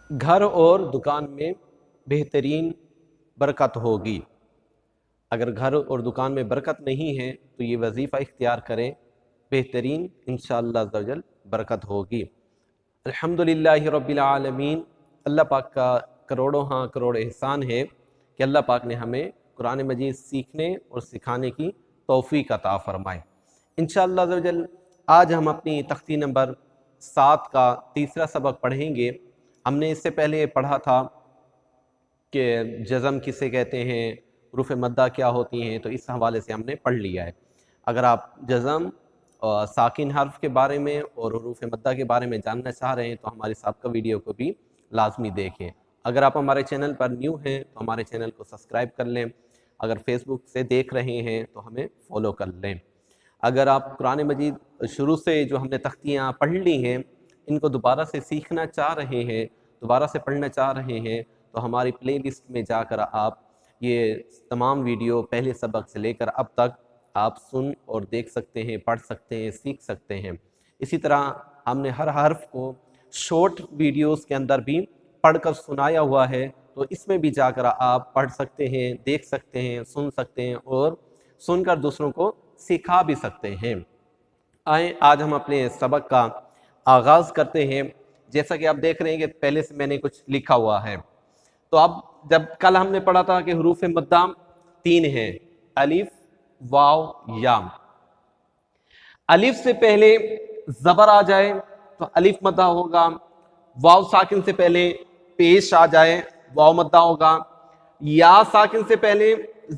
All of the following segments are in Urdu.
گھر اور دکان میں بہترین برکت ہوگی۔ اگر گھر اور دکان میں برکت نہیں ہے تو یہ وظیفہ اختیار کریں، بہترین انشاءاللہ عز و جل برکت ہوگی۔ الحمدللہ رب العالمین، اللہ پاک کا کروڑ احسان ہے کہ اللہ پاک نے ہمیں قرآن مجید سیکھنے اور سکھانے کی توفیق عطا فرمائے۔ انشاءاللہ عز و جل آج ہم اپنی تختی نمبر 7 کا تیسرا سبق پڑھیں گے۔ ہم نے اس سے پہلے پڑھا تھا کہ جزم کسے کہتے ہیں، حروف مدہ کیا ہوتی ہیں، تو اس حوالے سے ہم نے پڑھ لیا ہے۔ اگر آپ جزم اور ساکن حرف کے بارے میں اور حروف مدہ کے بارے میں جاننا چاہ رہے ہیں تو ہمارے سابقہ ویڈیو کو بھی لازمی دیکھیں۔ اگر آپ ہمارے چینل پر نیو ہیں تو ہمارے چینل کو سبسکرائب کر لیں، اگر فیس بک سے دیکھ رہے ہیں تو ہمیں فالو کر لیں۔ اگر آپ قرآن مجید شروع سے جو ہم نے تختیاں پڑھ لی ہیں ان کو دوبارہ سے سیکھنا چاہ رہے ہیں، دوبارہ سے پڑھنا چاہ رہے ہیں تو ہماری پلے لسٹ میں جا کر آپ یہ تمام ویڈیو پہلے سبق سے لے کر اب تک آپ سن اور دیکھ سکتے ہیں، پڑھ سکتے ہیں، سیکھ سکتے ہیں۔ اسی طرح ہم نے ہر حرف کو شارٹ ویڈیوز کے اندر بھی پڑھ کر سنایا ہوا ہے، تو اس میں بھی جا کر آپ پڑھ سکتے ہیں، دیکھ سکتے ہیں، سن سکتے ہیں اور سن کر دوسروں کو سکھا بھی سکتے ہیں۔ آئیں آج ہم اپنے سبق کا آغاز کرتے ہیں۔ جیسا کہ آپ دیکھ رہے ہیں کہ پہلے سے میں نے کچھ لکھا ہوا ہے، تو اب جب کل ہم نے پڑھا تھا کہ حروف مدہ 3 ہیں، الف، واو، یا۔ الف سے پہلے زبر آ جائے تو الف مدہ ہوگا، واو ساکن سے پہلے پیش آ جائے واو مدہ ہوگا، یا ساکن سے پہلے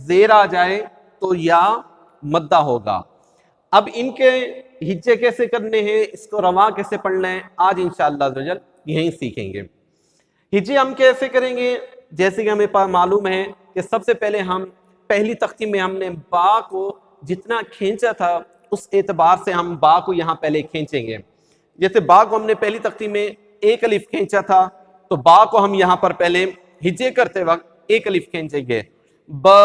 زیر آ جائے تو یا مدہ ہوگا۔ اب ان کے ہجے کیسے کرنے ہیں، اس کو رواں کیسے پڑھنا ہے، آج انشاءاللہ عز و جل یہیں سیکھیں گے۔ ہجے ہم کیسے کریں گے، جیسے کہ ہمیں معلوم ہے کہ سب سے پہلے ہم پہلی تختی میں ہم نے با کو جتنا کھینچا تھا اس اعتبار سے ہم با کو یہاں پہلے کھینچیں گے۔ جیسے با کو ہم نے پہلی تختی میں ایک الف کھینچا تھا تو با کو ہم یہاں پر پہلے ہجے کرتے وقت ایک الف کھینچیں گے۔ با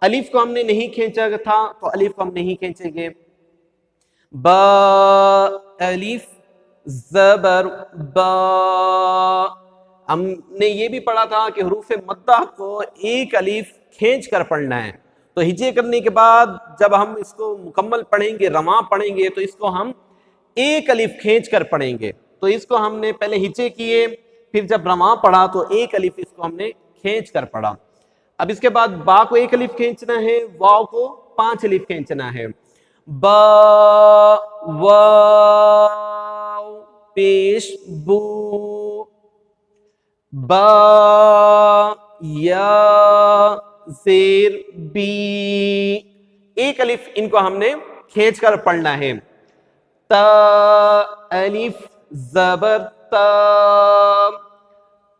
الف کو ہم نے نہیں کھینچا تھا تو الف کو ہم نہیں کھینچیں گے۔ با الف زبر با۔ ہم نے یہ بھی پڑھا تھا کہ حروف مدہ کو ایک الف کھینچ کر پڑھنا ہے، تو ہجے کرنے کے بعد جب ہم اس کو مکمل پڑھیں گے، رواں پڑھیں گے، تو اس کو ہم ایک الف کھینچ کر پڑھیں گے۔ تو اس کو ہم نے پہلے ہجے کیے، پھر جب رواں پڑھا تو ایک الف اس کو ہم نے کھینچ کر پڑھا۔ اب اس کے بعد با کو ایک الف کھینچنا ہے، واو کو 5 الف کھینچنا ہے۔ با واو پیش بو، با یا زیر بی، ایک الف ان کو ہم نے کھینچ کر پڑھنا ہے۔ تا الف زبر تا،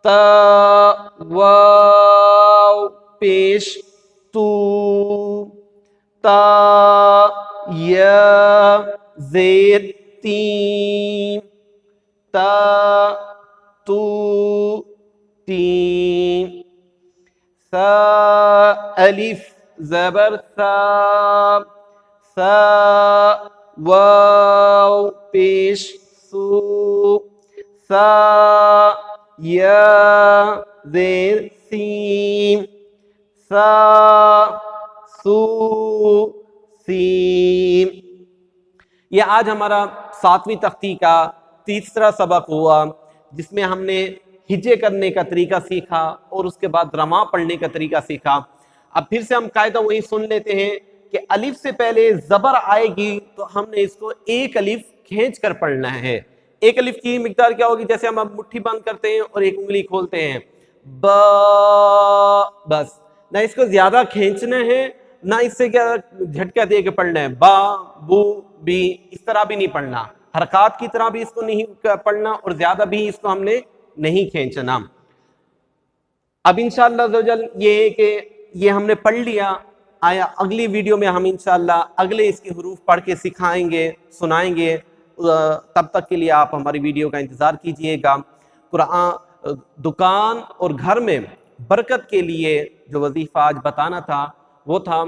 تا واو پیش تو، تا یا زیر تین، تا تو تین، سا الف زبر سا، سا واو پیش سو، سا یا زیر سین، سا سو سین۔ یہ آج ہمارا 7ویں تختی کا تیسرا سبق ہوا جس میں ہم نے ہجے کرنے کا طریقہ سیکھا اور اس کے بعد رواں پڑھنے کا طریقہ سیکھا۔ اب پھر سے ہم قاعدہ وہی سن لیتے ہیں کہ الف سے پہلے زبر آئے گی تو ہم نے اس کو ایک الف کھینچ کر پڑھنا ہے۔ ایک الف کی مقدار کیا ہوگی، جیسے ہم اب مٹھی بند کرتے ہیں اور ایک انگلی کھولتے ہیں، با، بس، نہ اس کو زیادہ کھینچنا ہے نہ اس سے کیا جھٹکا دے کے پڑھنا ہے، با بو بی، اس طرح بھی نہیں پڑھنا، حرکات کی طرح بھی اس کو نہیں پڑھنا اور زیادہ بھی اس کو ہم نے نہیں کھینچنا۔ اب انشاءاللہ عز و جل یہ ہے کہ یہ ہم نے پڑھ لیا، آیا اگلی ویڈیو میں ہم انشاءاللہ اگلے اس کے حروف پڑھ کے سکھائیں گے، سنائیں گے۔ تب تک کے لیے آپ ہماری ویڈیو کا انتظار کیجئے گا۔ قرآن دکان اور گھر میں برکت کے لیے جو وظیفہ آج بتانا تھا وہ تھا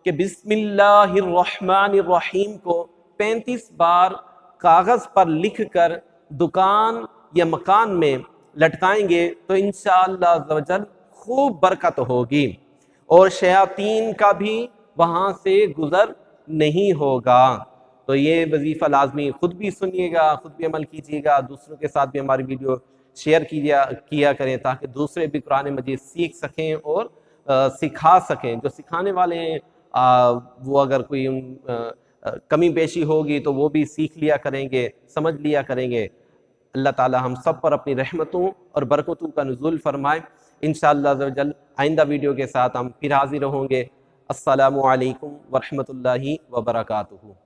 کہ بسم اللہ الرحمن الرحیم کو 35 بار کاغذ پر لکھ کر دکان یا مکان میں لٹکائیں گے تو انشاءاللہ عز و جل خوب برکت ہوگی، اور شیاطین کا بھی وہاں سے گزر نہیں ہوگا۔ تو یہ وظیفہ لازمی خود بھی سنیے گا، خود بھی عمل کیجیے گا، دوسروں کے ساتھ بھی ہماری ویڈیو شیئر کیا کریں تاکہ دوسرے بھی قرآن مجید سیکھ سکیں اور سکھا سکیں۔ جو سکھانے والے ہیں وہ اگر کوئی کمی بیشی ہوگی تو وہ بھی سیکھ لیا کریں گے، سمجھ لیا کریں گے۔ اللہ تعالی ہم سب پر اپنی رحمتوں اور برکتوں کا نزول فرمائے۔ انشاءاللہ عز و جل آئندہ ویڈیو کے ساتھ ہم پھر حاضر ہوں گے۔ السلام علیکم ورحمۃ اللہ وبرکاتہ۔